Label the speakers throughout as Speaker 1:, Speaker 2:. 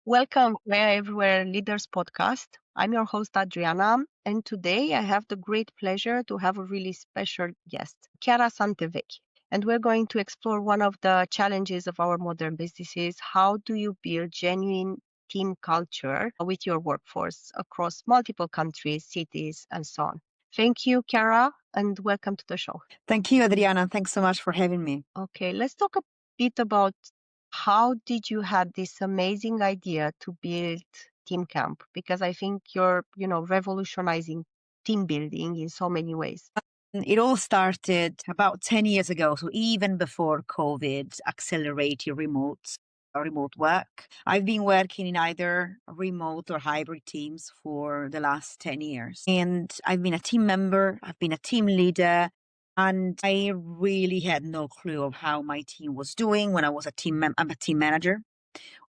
Speaker 1: Welcome to Everywhere Leaders podcast. I'm your host, Adriana, and today I have the great pleasure to have a really special guest, Chiara Santevecchi. And we're going to explore one of the challenges of our modern businesses. How do you build genuine team culture with your workforce across multiple countries, cities, and so on? Thank you, Chiara, and welcome to the show.
Speaker 2: Thank you, Adriana. Thanks so much for having me.
Speaker 1: Okay, let's talk a bit about how did you have this amazing idea to build TeamCamp? Because I think you're, revolutionizing team building in so many ways.
Speaker 2: It all started about 10 years ago, so even before COVID accelerated remote work. I've been working in either remote or hybrid teams for the last 10 years. And I've been a team member, I've been a team leader, and I really had no clue of how my team was doing when I was I'm a team manager.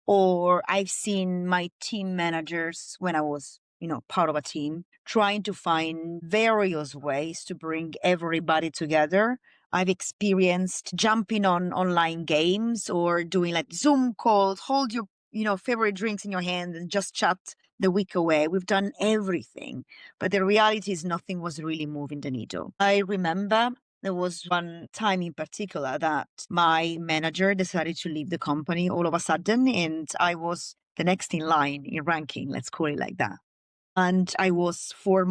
Speaker 2: Or I've seen my team managers when I was, part of a team, trying to find various ways to bring everybody together. I've experienced jumping on online games or doing like Zoom calls, hold your, favorite drinks in your hand and just chat the week away. We've done everything. But the reality is nothing was really moving the needle. I remember there was one time in particular that my manager decided to leave the company all of a sudden, and I was the next in line in ranking, let's call it like that. And I was 4 or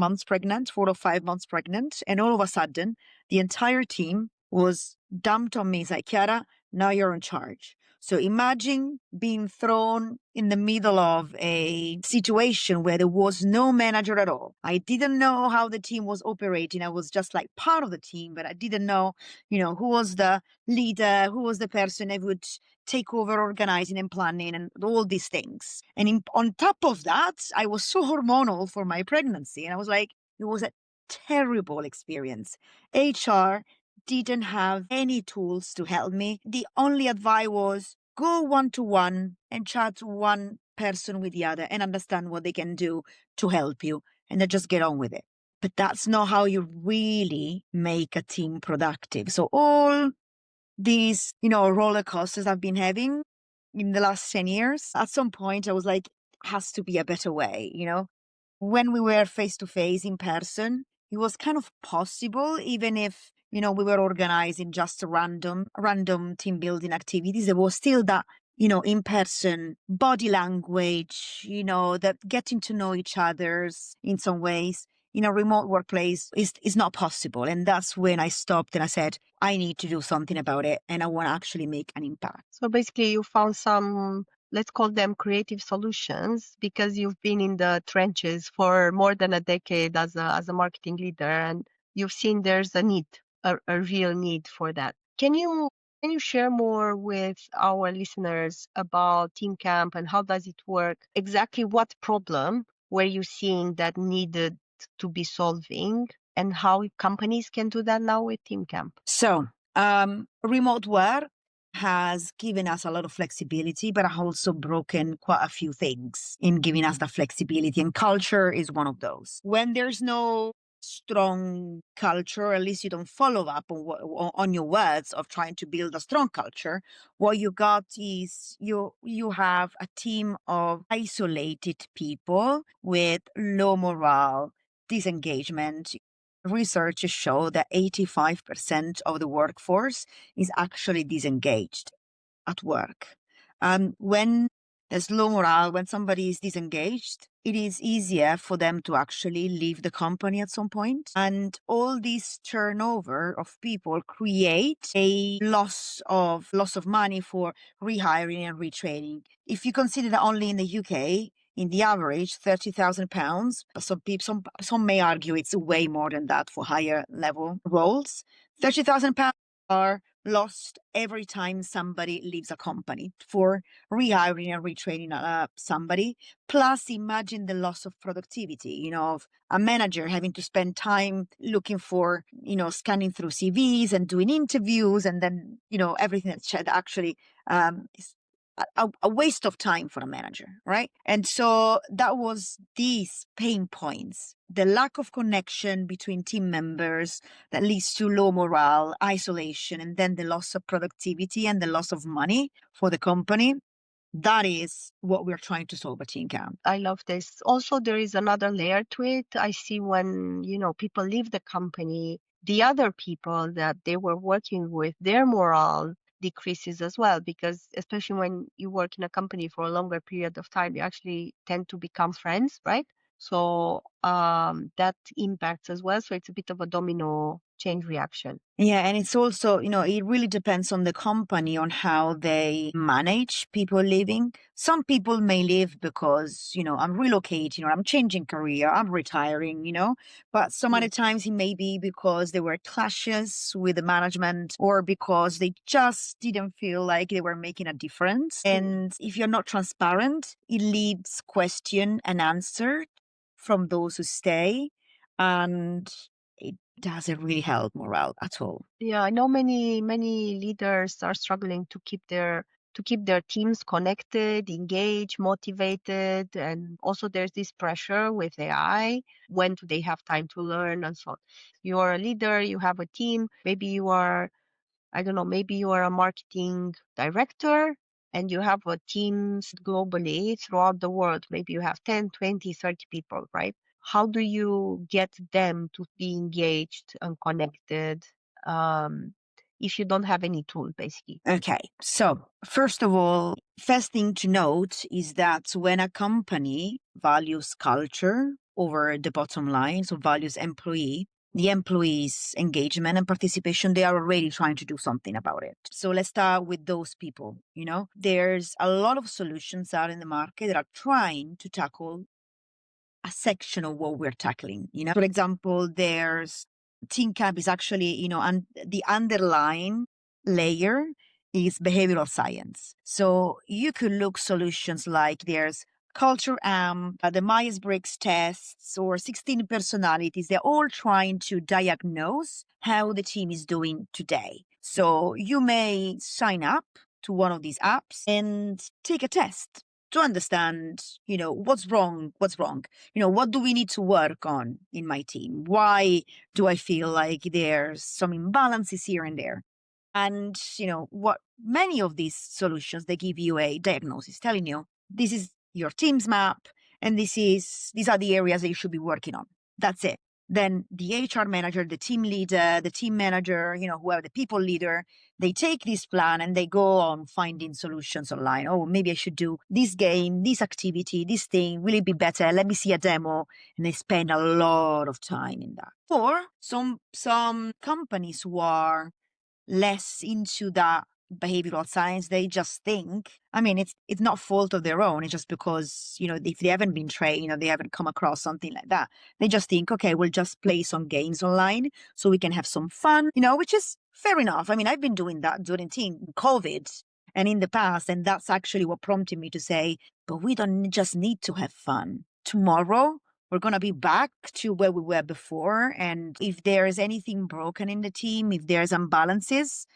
Speaker 2: 5 months pregnant. And all of a sudden, the entire team was dumped on me. It's like, Chiara, now you're in charge. So imagine being thrown in the middle of a situation where there was no manager at all. I didn't know how the team was operating. I was just like part of the team, but I didn't know, who was the leader, who was the person that would take over organizing and planning and all these things. And on top of that, I was so hormonal for my pregnancy. And I was like, it was a terrible experience. HR didn't have any tools to help me. The only advice was go one-to-one and chat one person with the other and understand what they can do to help you and then just get on with it. But that's not how you really make a team productive. So all these, roller coasters I've been having in the last 10 years, at some point I was like, has to be a better way, When we were face to face in person, it was kind of possible, even if, we were organizing just random team building activities. There was still that, in person body language, that getting to know each other's in some ways. In a remote workplace is not possible. And that's when I stopped and I said, I need to do something about it. And I want to actually make an impact.
Speaker 1: So basically you found some, let's call them creative solutions, because you've been in the trenches for more than a decade as a marketing leader, and you've seen there's a need, a real need for that. Can you share more with our listeners about TeamCamp and how does it work? Exactly what problem were you seeing that needed to be solving, and how companies can do that now with TeamCamp?
Speaker 2: So, remote work has given us a lot of flexibility, but also broken quite a few things in giving us the flexibility. And culture is one of those. When there's no strong culture, at least you don't follow up on your words of trying to build a strong culture, what you got is you have a team of isolated people with low morale, disengagement. Research show that 85% of the workforce is actually disengaged at work. When there's low morale, when somebody is disengaged, it is easier for them to actually leave the company at some point. And all this turnover of people create a loss of money for rehiring and retraining. If you consider that only in the UK, in the average, £30,000. Some may argue it's way more than that for higher level roles. £30,000 are lost every time somebody leaves a company for rehiring and retraining somebody. Plus, imagine the loss of productivity, of a manager having to spend time looking for, scanning through CVs and doing interviews, and then, everything that actually is a waste of time for a manager, right? And so that was these pain points, the lack of connection between team members that leads to low morale, isolation, and then the loss of productivity and the loss of money for the company. That is what we're trying to solve at TeamCamp.
Speaker 1: I love this. Also, there is another layer to it. I see when, people leave the company, the other people that they were working with, their morale decreases as well, because especially when you work in a company for a longer period of time, you actually tend to become friends, right? So that impacts as well. So it's a bit of a domino chain reaction.
Speaker 2: Yeah, and it's also, it really depends on the company on how they manage people leaving. Some people may leave because, I'm relocating or I'm changing career, I'm retiring, but some other
Speaker 1: Mm.
Speaker 2: times it may be because there were clashes with the management or because they just didn't feel like they were making a difference. And if you're not transparent, it leaves question and answer from those who stay. And it doesn't really help morale at all.
Speaker 1: Yeah, I know many leaders are struggling to keep their teams connected, engaged, motivated, and also there's this pressure with AI. When do they have time to learn and so on? You're a leader, you have a team, maybe you are, I don't know, maybe you are a marketing director and you have a teams globally throughout the world. Maybe you have 10, 20, 30 people, right? How do you get them to be engaged and connected um, if you don't have any tool, basically?
Speaker 2: Okay, so first of all, first thing to note is that when a company values culture over the bottom line, so values the employees' engagement and participation, they are already trying to do something about it. So let's start with those people. There's a lot of solutions out in the market that are trying to tackle a section of what we're tackling. For example, there's TeamCamp is actually, and the underlying layer is behavioral science. So you could look solutions like there's Culture Amp, the Myers-Briggs tests, or 16 personalities. They're all trying to diagnose how the team is doing today. So you may sign up to one of these apps and take a test to understand, what's wrong, what do we need to work on in my team? Why do I feel like there's some imbalances here and there? And, what many of these solutions, they give you a diagnosis telling you this is your team's map and these are the areas that you should be working on. That's it. Then the HR manager, the team leader, the team manager, whoever the people leader, they take this plan and they go on finding solutions online. Oh, maybe I should do this game, this activity, this thing. Will it be better? Let me see a demo. And they spend a lot of time in that. Or some companies who are less into that behavioral science, they just think, it's not fault of their own. It's just because, if they haven't been trained or they haven't come across something like that, they just think, okay, we'll just play some games online so we can have some fun, which is fair enough. I've been doing that during COVID and in the past, and that's actually what prompted me to say, but we don't just need to have fun. Tomorrow, we're going to be back to where we were before. And if there is anything broken in the team, if there's imbalances,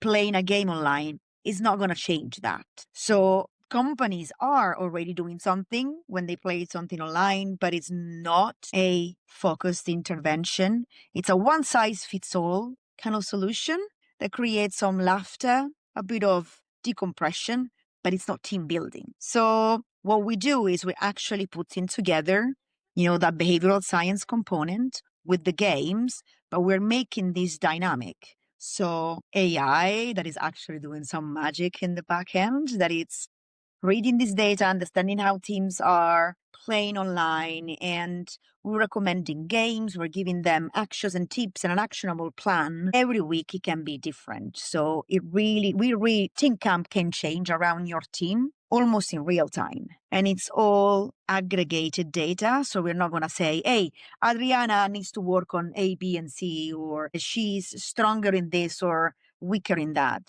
Speaker 2: playing a game online is not going to change that. So companies are already doing something when they play something online, but it's not a focused intervention. It's a one size fits all kind of solution that creates some laughter, a bit of decompression, but it's not team building. So what we do is we're actually putting together, that behavioral science component with the games, but we're making this dynamic. So AI that is actually doing some magic in the back end, that it's reading this data, understanding how teams are playing online, and we're recommending games. We're giving them actions and tips and an actionable plan. Every week it can be different. So TeamCamp can change around your team almost in real time. And it's all aggregated data. So we're not going to say, hey, Adriana needs to work on A, B, and C, or she's stronger in this or weaker in that.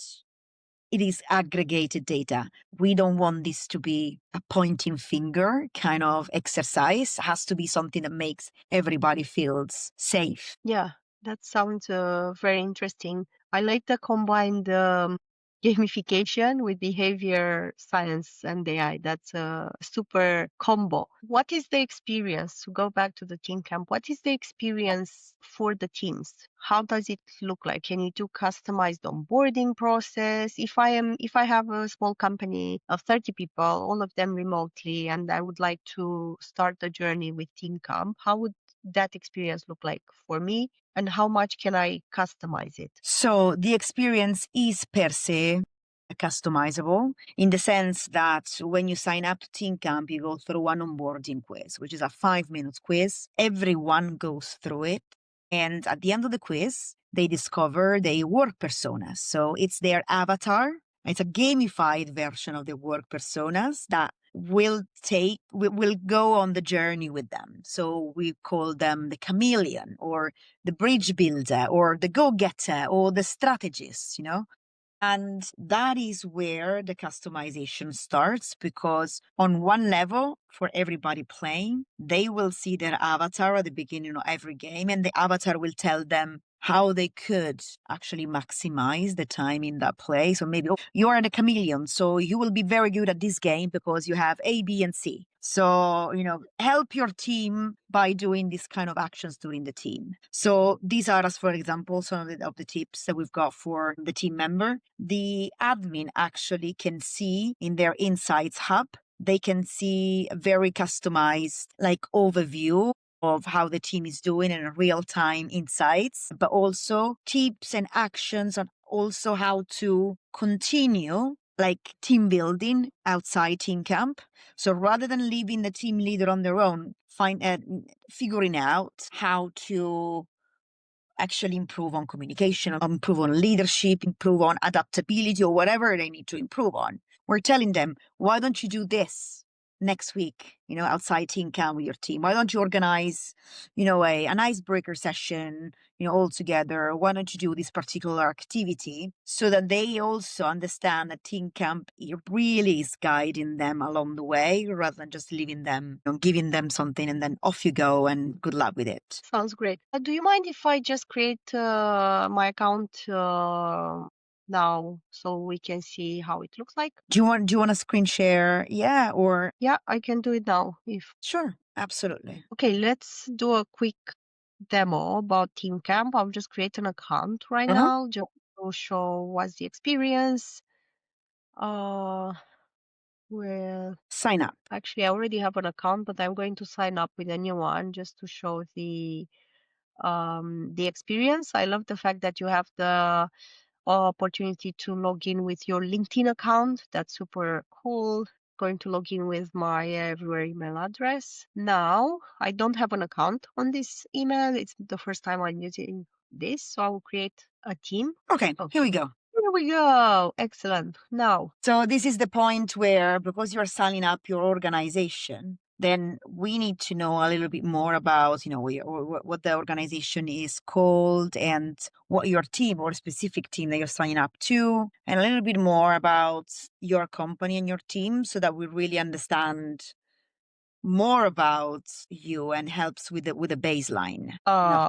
Speaker 2: It is aggregated data. We don't want this to be a pointing finger kind of exercise. It has to be something that makes everybody feels safe.
Speaker 1: Yeah, that sounds very interesting. I like the combined gamification with behavior science and AI. That's a super combo. What is the experience? To go back to the team camp, what is the experience for the teams? How does it look like? Can you do customized onboarding process? If I have a small company of 30 people, all of them remotely, and I would like to start a journey with team camp, how would that experience look like for me? And how much can I customize it?
Speaker 2: So the experience is per se customizable in the sense that when you sign up to TeamCamp, you go through one onboarding quiz, which is a 5 minute quiz. Everyone goes through it. And at the end of the quiz, they discover their work personas. So it's their avatar. It's a gamified version of the work personas that will go on the journey with them. So we call them the chameleon or the bridge builder or the go-getter or the strategist, And that is where the customization starts, because on one level, for everybody playing, they will see their avatar at the beginning of every game, and the avatar will tell them how they could actually maximize the time in that play. So maybe you are a chameleon, so you will be very good at this game because you have A, B, and C. So, help your team by doing these kind of actions during the team. So these are, as for example, some of the tips that we've got for the team member. The admin actually can see in their Insights hub, they can see a very customized overview of how the team is doing and real-time insights, but also tips and actions on also how to continue team building outside team camp. So rather than leaving the team leader on their own, figuring out how to actually improve on communication, improve on leadership, improve on adaptability, or whatever they need to improve on. We're telling them, why don't you do this next week, outside team camp with your team? Why don't you organize, an icebreaker session, all together? Why don't you do this particular activity so that they also understand that team camp really is guiding them along the way rather than just leaving them, giving them something and then off you go and good luck with it.
Speaker 1: Sounds great. Do you mind if I just create my account now so we can see how it looks like?
Speaker 2: Do you want a screen share? Yeah, or
Speaker 1: Yeah, I can do it now. If
Speaker 2: sure, absolutely.
Speaker 1: Okay, let's do a quick demo about TeamCamp. I'll just create an account right
Speaker 2: Uh-huh.
Speaker 1: now just to show what's the experience. Uh, well,
Speaker 2: Sign up.
Speaker 1: actually, I already have an account, but I'm going to sign up with a new one just to show the experience. I love the fact that you have the opportunity to log in with your LinkedIn account. That's super cool. Going to log in with my everywhere email address. Now, I don't have an account on this email. It's the first time I'm using this, so I will create a team.
Speaker 2: Okay, here we go.
Speaker 1: Here we go. Excellent. Now,
Speaker 2: So this is the point where, because you're signing up your organization, then we need to know a little bit more about, what the organization is called and what your team or specific team that you're signing up to, and a little bit more about your company and your team so that we really understand more about you and helps with the baseline.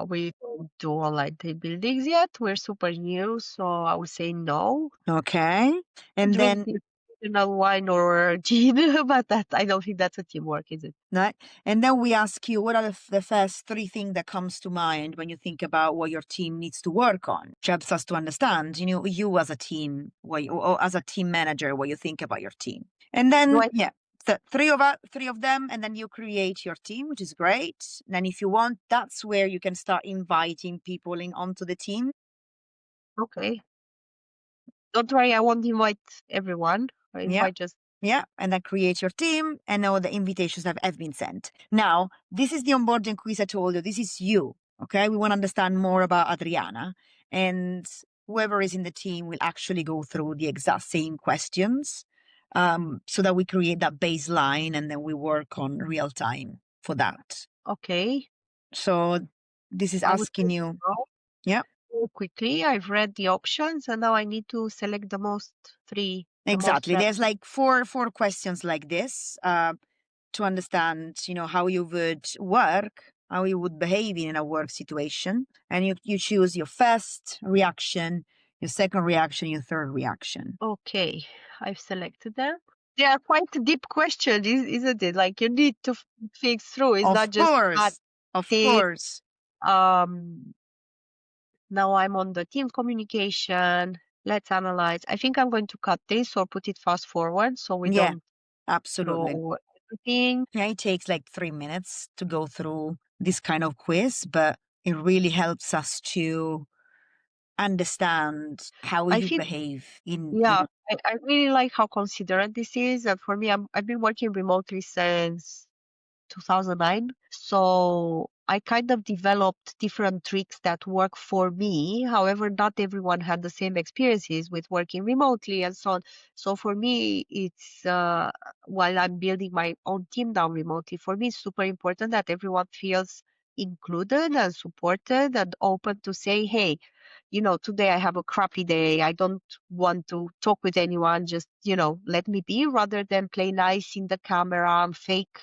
Speaker 1: we don't do online team buildings yet. We're super new, so I would say no.
Speaker 2: Okay. And then
Speaker 1: Drinking original wine or gin, but that I don't think that's a teamwork, is it?
Speaker 2: right. And then we ask you, what are the first three things that comes to mind when you think about what your team needs to work on? Which helps us to understand, you as a team, or as a team manager, what you think about your team. And then, yeah, three of them, and then you create your team, which is great. And then if you want, that's where you can start inviting people in onto the team.
Speaker 1: Okay. Don't worry, I won't invite everyone. I invite just
Speaker 2: Yeah, and then create your team, and all the invitations have been sent. Now, this is the onboarding quiz I told you. This is you, okay? We want to understand more about Adriana, and whoever is in the team will actually go through the exact same questions, so that we create that baseline, and then we work on real time for that.
Speaker 1: okay.
Speaker 2: So this is
Speaker 1: I would
Speaker 2: asking you,
Speaker 1: go
Speaker 2: yeah.
Speaker 1: quickly. I've read the options and now I need to select the most three. The most
Speaker 2: Exactly. There's like four questions like this to understand, how you would work, how you would behave in a work situation, and you choose your first reaction, your second reaction, your third reaction.
Speaker 1: Okay, I've selected them. They are quite deep questions, isn't it? Like you need to think through. It's not
Speaker 2: Of
Speaker 1: just that
Speaker 2: course, of
Speaker 1: it.
Speaker 2: course.
Speaker 1: Um, Now I'm on the team communication. Let's analyze. I think I'm going to cut this or put it fast forward so we
Speaker 2: Yeah,
Speaker 1: don't
Speaker 2: absolutely.
Speaker 1: know everything.
Speaker 2: Yeah, it takes like 3 minutes to go through this kind of quiz, but it really helps us to understand how
Speaker 1: I
Speaker 2: you
Speaker 1: feel,
Speaker 2: behave in, you
Speaker 1: yeah,
Speaker 2: know.
Speaker 1: I really like how considerate this is. And for me, I've been working remotely since 2009. So I kind of developed different tricks that work for me. However, not everyone had the same experiences with working remotely and so on. So for me, it's while I'm building my own team now remotely, for me, it's super important that everyone feels included and supported and open to say, hey, today I have a crappy day. I don't want to talk with anyone. Just, let me be rather than play nice in the camera and fake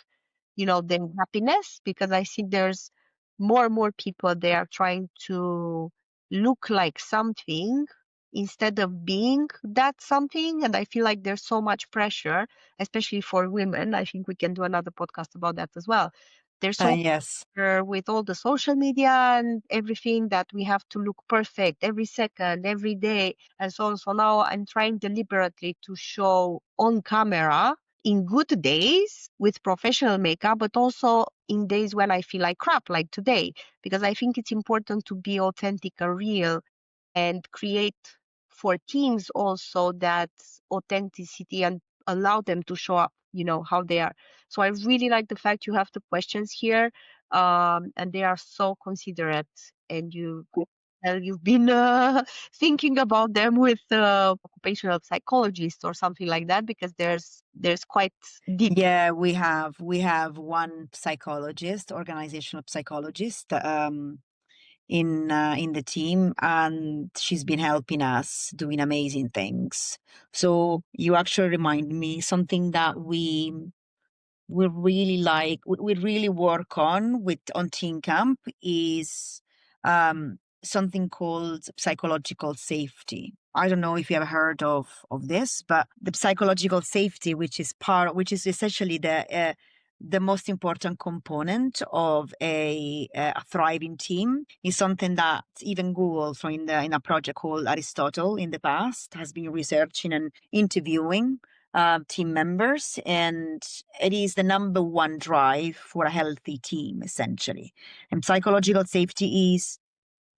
Speaker 1: their happiness, because I see there's more and more people they are trying to look like something instead of being that something. And I feel like there's so much pressure, especially for women. I think we can do another podcast about that as well. There's so
Speaker 2: Yes.
Speaker 1: with all the social media and everything that we have to look perfect every second, every day, and so on. So now I'm trying deliberately to show on camera in good days with professional makeup, but also in days when I feel like crap, like today, because I think it's important to be authentic and real and create for teams also that authenticity and allow them to show up, how they are. So I really like the fact you have the questions here, and they are so considerate, and you've been thinking about them with occupational psychologist or something like that, because there's quite deep.
Speaker 2: Yeah, we have one psychologist, organizational psychologist, in the team, and she's been helping us doing amazing things. So you actually remind me something that we really we really work on with on TeamCamp is something called psychological safety. I don't know if you ever heard of this, but the psychological safety, which is essentially the most important component of a thriving team, is something that even Google, so in a project called Aristotle in the past, has been researching and interviewing team members, and it is the number one drive for a healthy team, essentially. And psychological safety is,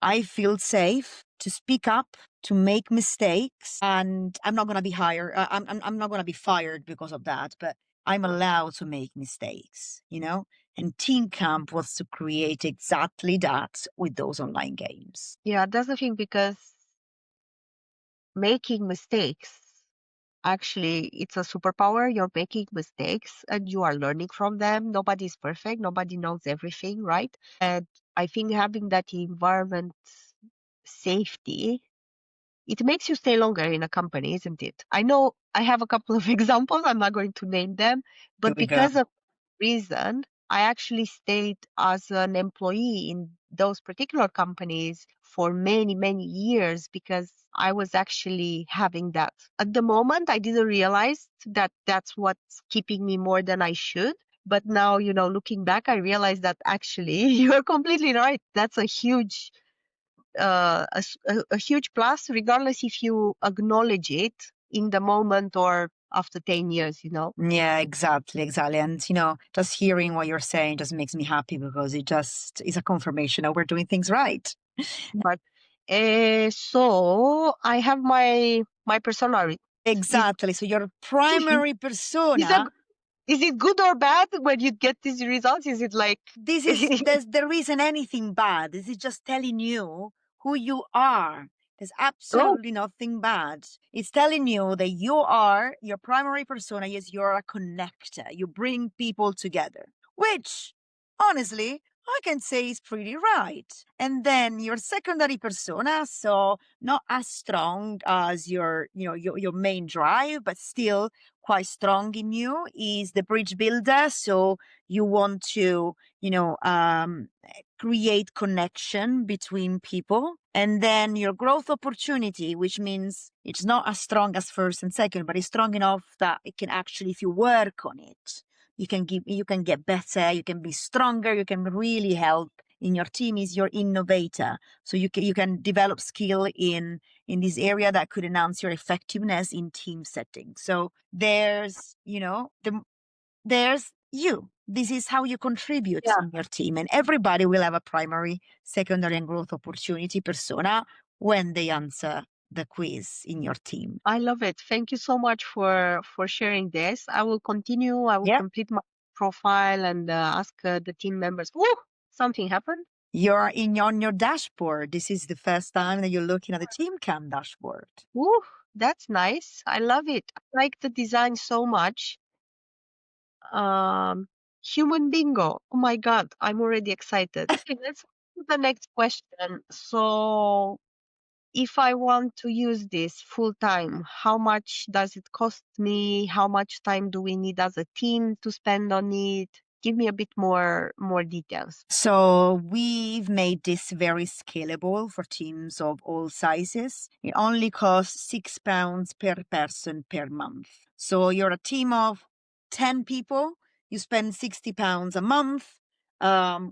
Speaker 2: I feel safe to speak up, to make mistakes, and I'm not going to be hired. I'm not going to be fired because of that, but I'm allowed to make mistakes, you know? And Team Camp was to create exactly that with those online games.
Speaker 1: Yeah, that's the thing, because making mistakes, actually, it's a superpower. You're making mistakes and you are learning from them. Nobody's perfect. Nobody knows everything, right? And I think having that environment safety, it makes you stay longer in a company, isn't it? I know I have a couple of examples. I'm not going to name them,
Speaker 2: Here
Speaker 1: but
Speaker 2: we go.
Speaker 1: because of reason, I actually stayed as an employee in those particular companies for many, many years, because I was actually having that. At the moment, I didn't realize that that's what's keeping me more than I should. But now, looking back, I realize that actually you're completely right. That's a huge a huge plus, regardless if you acknowledge it in the moment or after 10 years.
Speaker 2: Yeah, exactly. And, just hearing what you're saying just makes me happy because it just is a confirmation that we're doing things right.
Speaker 1: But so I have my persona. Is
Speaker 2: Exactly. So your
Speaker 1: is
Speaker 2: primary
Speaker 1: is a
Speaker 2: persona,
Speaker 1: is it good or bad when you get these results? Is it like
Speaker 2: there isn't anything bad. This is just telling you who you are. There's
Speaker 1: oh,
Speaker 2: absolutely nothing bad. It's telling you that your primary persona is you're a connector. You bring people together, which honestly, I can say is pretty right. And then your secondary persona, so not as strong as your main drive, but still quite strong in you, is the bridge builder. So you want to, create connection between people. And then your growth opportunity, which means it's not as strong as first and second, but it's strong enough that it can actually, if you work on it, you can get better, you can be stronger, you can really help in your team, is your innovator. So you can develop skill in this area that could enhance your effectiveness in team settings. So there's, there's you. This is how you contribute
Speaker 1: Yeah,
Speaker 2: in your team, and everybody will have a primary, secondary, and growth opportunity persona when they answer the quiz in your team.
Speaker 1: I love it. Thank you so much for sharing this. I will continue. I will
Speaker 2: Yep.
Speaker 1: complete my profile and ask the team members. Oh, something happened.
Speaker 2: You're on your dashboard. This is the first time that you're looking at the TeamCamp dashboard.
Speaker 1: Ooh, that's nice. I love it. I like the design so much. Um, Human bingo. Oh my God, I'm already excited. Okay, let's go to the next question. So, if I want to use this full time, how much does it cost me? How much time do we need as a team to spend on it? Give me a bit more details.
Speaker 2: So we've made this very scalable for teams of all sizes. It only costs £6 per person per month. So you're a team of 10 people, you spend £60 a month,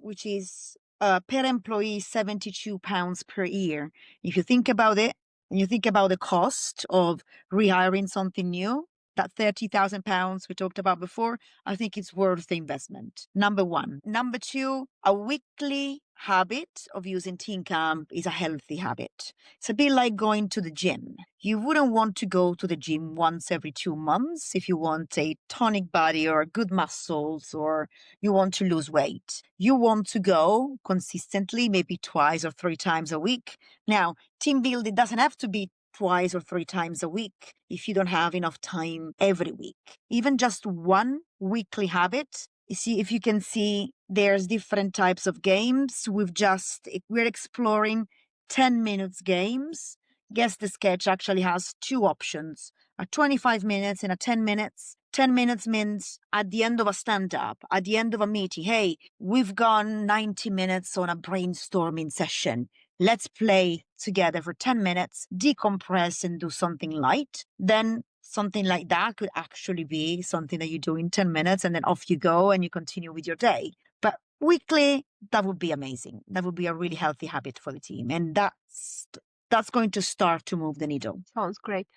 Speaker 2: which is per employee £72 per year. If you think about it, and you think about the cost of rehiring something new, that £30,000 we talked about before, I think it's worth the investment. Number one. Number two, a weekly habit of using TeamCamp is a healthy habit. It's a bit like going to the gym. You wouldn't want to go to the gym once every 2 months if you want a tonic body or good muscles or you want to lose weight. You want to go consistently, maybe twice or 3 times a week. Now, team building doesn't have to be twice or 3 times a week if you don't have enough time every week. Even just one weekly habit. You see, if you can see, there's different types of games. We're exploring 10 minutes games. Guess the sketch actually has two options, a 25 minutes and a 10 minutes. 10 minutes means at the end of a stand-up, at the end of a meeting, hey, we've gone 90 minutes on a brainstorming session. Let's play together for 10 minutes, decompress and do something light. Then something like that could actually be something that you do in 10 minutes and then off you go and you continue with your day. But weekly, that would be amazing. That would be a really healthy habit for the team. And that's going to start to move the needle.
Speaker 1: Sounds great.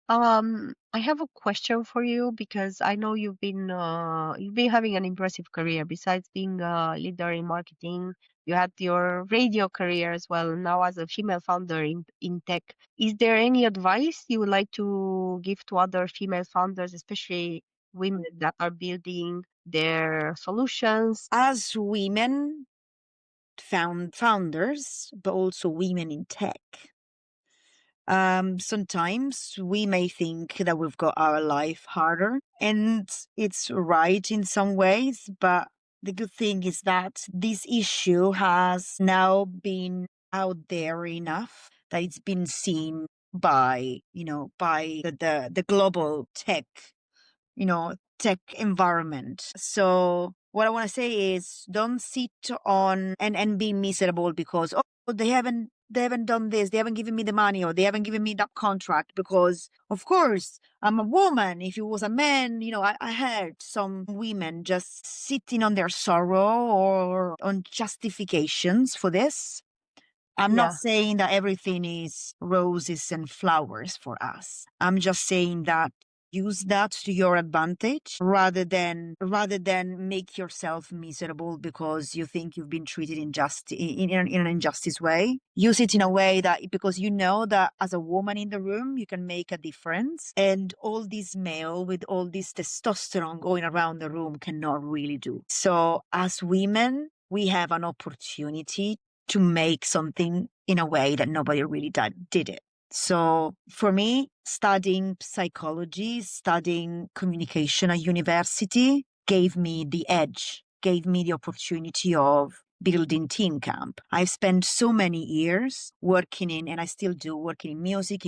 Speaker 1: I have a question for you because I know you've been having an impressive career. Besides being a leader in marketing, you had your radio career as well. Now, as a female founder in tech, is there any advice you would like to give to other female founders, especially women that are building their solutions?
Speaker 2: As women founders, but also women in tech, sometimes we may think that we've got our life harder, and it's right in some ways, but the good thing is that this issue has now been out there enough that it's been seen by, by the global tech environment. So what I want to say is don't sit on and be miserable because, oh, they haven't done this, they haven't given me the money, or they haven't given me that contract, because of course I'm a woman. If it was a man, I heard some women just sitting on their sorrow or on justifications for this. I'm not
Speaker 1: Yeah,
Speaker 2: saying that everything is roses and flowers for us. I'm just saying that use that to your advantage rather than make yourself miserable because you think you've been treated in an injustice way. Use it in a way that, because you know that as a woman in the room you can make a difference, and all this male with all this testosterone going around the room cannot really do. So as women, we have an opportunity to make something in a way that nobody really did it. So for me, studying psychology, studying communication at university gave me the edge, gave me the opportunity of building TeamCamp. I've spent so many years working in, and I still do, working in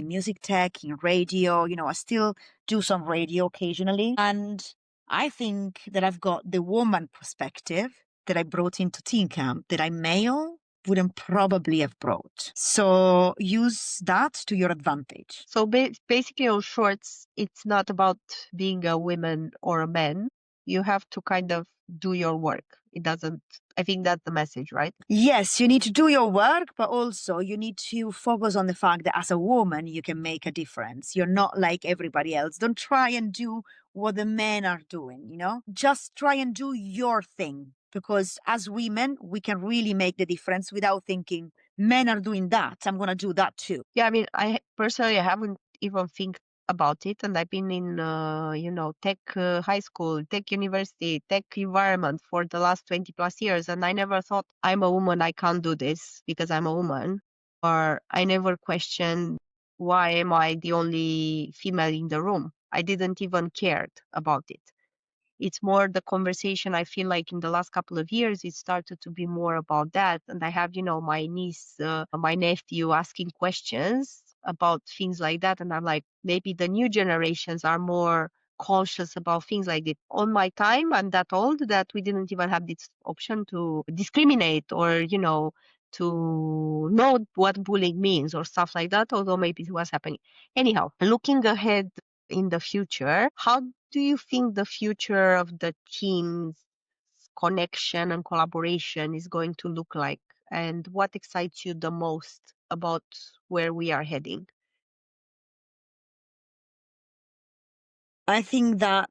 Speaker 2: music tech, in radio. I still do some radio occasionally. And I think that I've got the woman perspective that I brought into TeamCamp that I male wouldn't probably have brought. So use that to your advantage.
Speaker 1: So basically, on shorts, it's not about being a woman or a man. You have to kind of do your work. It doesn't, I think that's the message, right?
Speaker 2: Yes, you need to do your work, but also you need to focus on the fact that as a woman, you can make a difference. You're not like everybody else. Don't try and do what the men are doing, you know? Just try and do your thing. Because as women, we can really make the difference without thinking, men are doing that, I'm going to do that too.
Speaker 1: Yeah, I mean, I personally haven't even think about it, and I've been in, tech high school, tech university, tech environment for the last 20 plus years, and I never thought I'm a woman, I can't do this because I'm a woman, or I never questioned why am I the only female in the room. I didn't even cared about it. It's more the conversation. I feel like in the last couple of years it started to be more about that, and I have my niece, my nephew asking questions about things like that, and I'm like, maybe the new generations are more conscious about things like this. On my time, I'm that old that we didn't even have this option to discriminate or to know what bullying means or stuff like that, although maybe it was happening. Anyhow, looking ahead in the future, how do you think the future of the team's connection and collaboration is going to look like? And what excites you the most about where we are heading?
Speaker 2: I think that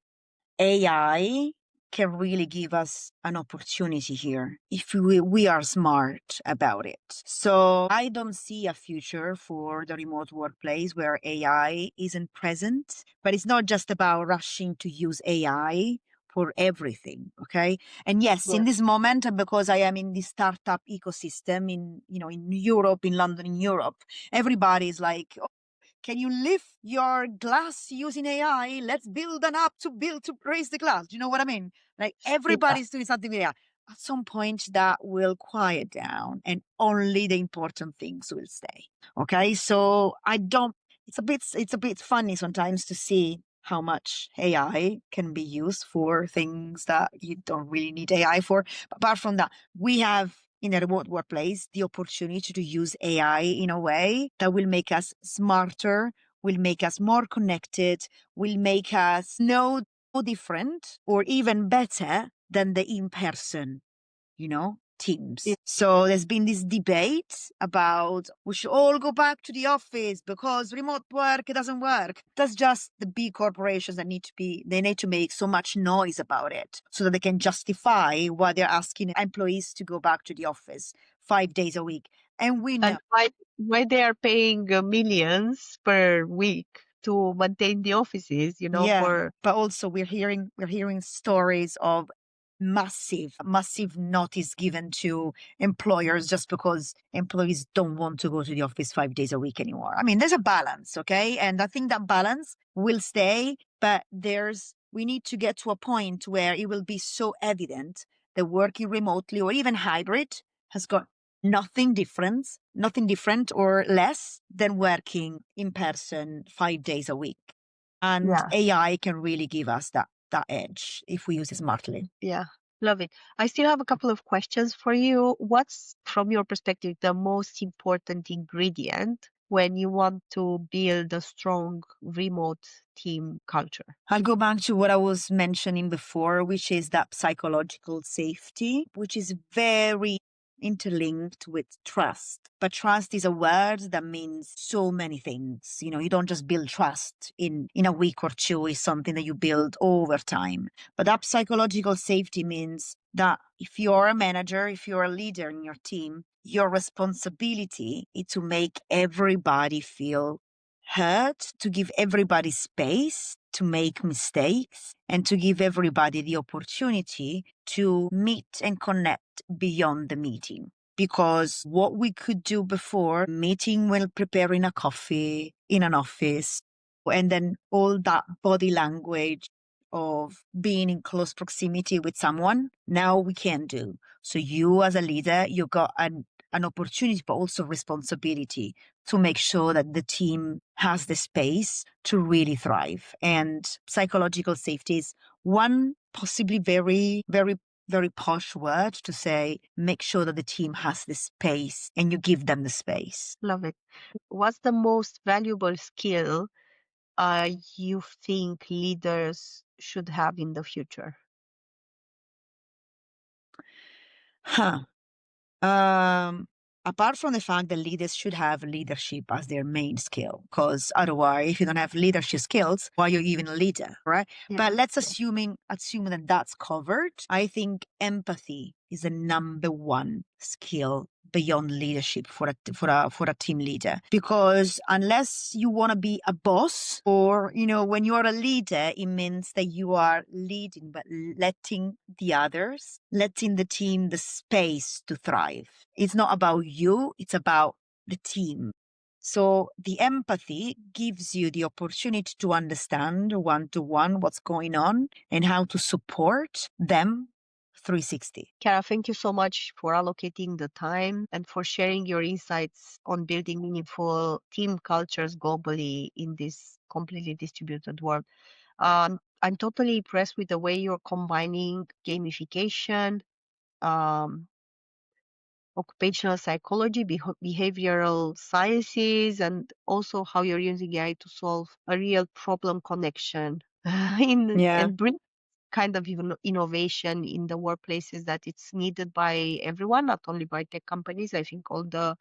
Speaker 2: AI can really give us an opportunity here if we are smart about it. So I don't see a future for the remote workplace where AI isn't present, but it's not just about rushing to use AI for everything. Okay. And yes, in
Speaker 1: Yeah.
Speaker 2: this moment, because I am in the startup ecosystem in Europe, in London, in Europe, everybody's like, can you lift your glass using AI? Let's build an app to raise the glass. Do you know what I mean? Like
Speaker 1: Yeah.
Speaker 2: everybody's doing something with AI. At some point that will quiet down and only the important things will stay. Okay. So I don't it's a bit funny sometimes to see how much AI can be used for things that you don't really need AI for. But apart from that, we have in a remote workplace the opportunity to use AI in a way that will make us smarter, will make us more connected, will make us no different or even better than the in-person teams.
Speaker 1: Yeah.
Speaker 2: So there's been this debate about we should all go back to the office because remote work doesn't work. That's just the big corporations that they need to make so much noise about it so that they can justify why they're asking employees to go back to the office 5 days a week. And we know.
Speaker 1: And why they are paying millions per week to maintain the offices,
Speaker 2: Yeah,
Speaker 1: for
Speaker 2: but also we're hearing stories of massive notice given to employers just because employees don't want to go to the office 5 days a week anymore. I mean, there's a balance, okay? And I think that balance will stay, but we need to get to a point where it will be so evident that working remotely or even hybrid has got nothing different or less than working in person 5 days a week. And
Speaker 1: yeah.
Speaker 2: AI can really give us that edge if we use it smartly.
Speaker 1: Yeah, love it. I still have a couple of questions for you. What's, from your perspective, the most important ingredient when you want to build a strong remote team culture?
Speaker 2: I'll go back to what I was mentioning before, which is that psychological safety, which is very interlinked with trust. But trust is a word that means so many things. You don't just build trust in a week or two. It's something that you build over time. But that psychological safety means that if you're a manager, if you're a leader in your team, your responsibility is to make everybody feel heard, to give everybody space to make mistakes, and to give everybody the opportunity to meet and connect beyond the meeting. Because what we could do before, meeting while preparing a coffee in an office, and then all that body language of being in close proximity with someone, now we can do. So you as a leader, you got an opportunity, but also responsibility to make sure that the team has the space to really thrive. And psychological safety is one possibly very, very very posh word to say, make sure that the team has the space and you give them the space.
Speaker 1: Love it. What's the most valuable skill you think leaders should have in the future?
Speaker 2: Huh. Um, Apart from the fact that leaders should have leadership as their main skill, because otherwise, if you don't have leadership skills, why are you even a leader, right?
Speaker 1: Yeah.
Speaker 2: But let's assume that that's covered. I think empathy is the number one skill beyond leadership for a team leader, because unless you want to be a boss, or when you are a leader, it means that you are leading but letting the team the space to thrive. It's not about you, it's about the team. So the empathy gives you the opportunity to understand one-to-one what's going on and how to support them 360.
Speaker 1: Chiara, thank you so much for allocating the time and for sharing your insights on building meaningful team cultures globally in this completely distributed world. I'm totally impressed with the way you're combining gamification, um, occupational psychology, behavioral sciences, and also how you're using AI to solve a real problem connection
Speaker 2: Yeah.
Speaker 1: and bring kind of even innovation in the workplaces that it's needed by everyone, not only by tech companies. I think all the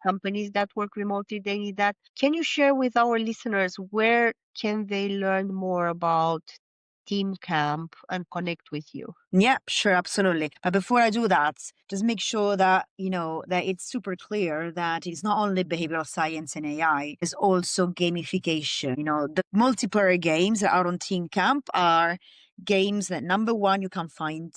Speaker 1: companies that work remotely, they need that. Can you share with our listeners where can they learn more about TeamCamp and connect with you?
Speaker 2: Yeah, sure, absolutely. But before I do that, just make sure that, that it's super clear that it's not only behavioral science and AI, it's also gamification. The multiplayer games that are on Team Camp are games that, number one, you can find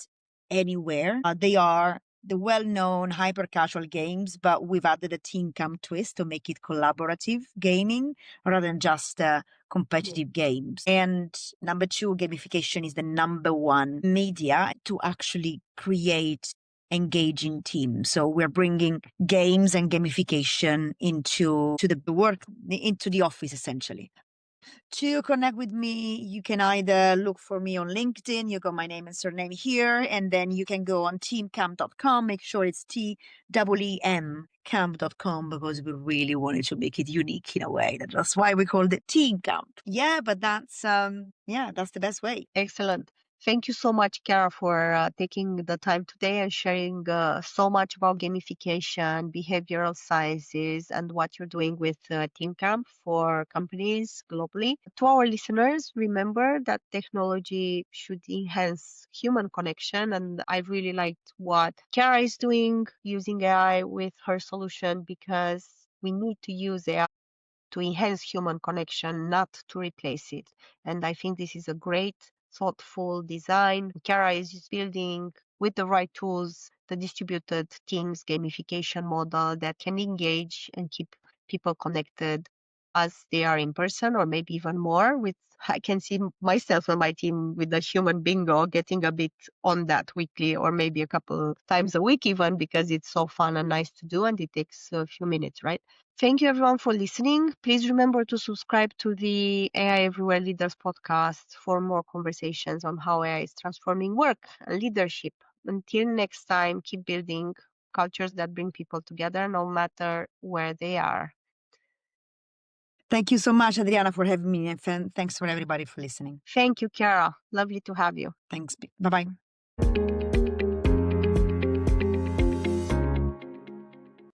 Speaker 2: anywhere. They are the well-known hyper-casual games, but we've added a Team Camp twist to make it collaborative gaming rather than just competitive games. And number two, gamification is the number one media to actually create engaging teams. So we're bringing games and gamification into the office, essentially. To connect with me, you can either look for me on LinkedIn. You got my name and surname here, and then you can go on teamcamp.com. Make sure it's TEEM camp.com, because we really wanted to make it unique in a way. That's why we called it Team Camp. Yeah, but that's the best way.
Speaker 1: Excellent. Thank you so much, Chiara, for taking the time today and sharing so much about gamification, behavioral sciences, and what you're doing with TeamCamp for companies globally. To our listeners, remember that technology should enhance human connection. And I really liked what Chiara is doing using AI with her solution, because we need to use AI to enhance human connection, not to replace it. And I think this is a great, thoughtful design. Chiara is building with the right tools the distributed teams gamification model that can engage and keep people connected as they are in person, or maybe even more. With I can see myself and my team with the human bingo getting a bit on that weekly, or maybe a couple times a week even, because it's so fun and nice to do and it takes a few minutes, right? Thank you everyone for listening. Please remember to subscribe to the AI Everywhere Leaders podcast for more conversations on how AI is transforming work and leadership. Until next time, keep building cultures that bring people together no matter where they are.
Speaker 2: Thank you so much, Adriana, for having me, and thanks for everybody for listening.
Speaker 1: Thank you, Chiara. Lovely to have you.
Speaker 2: Thanks. Bye-bye.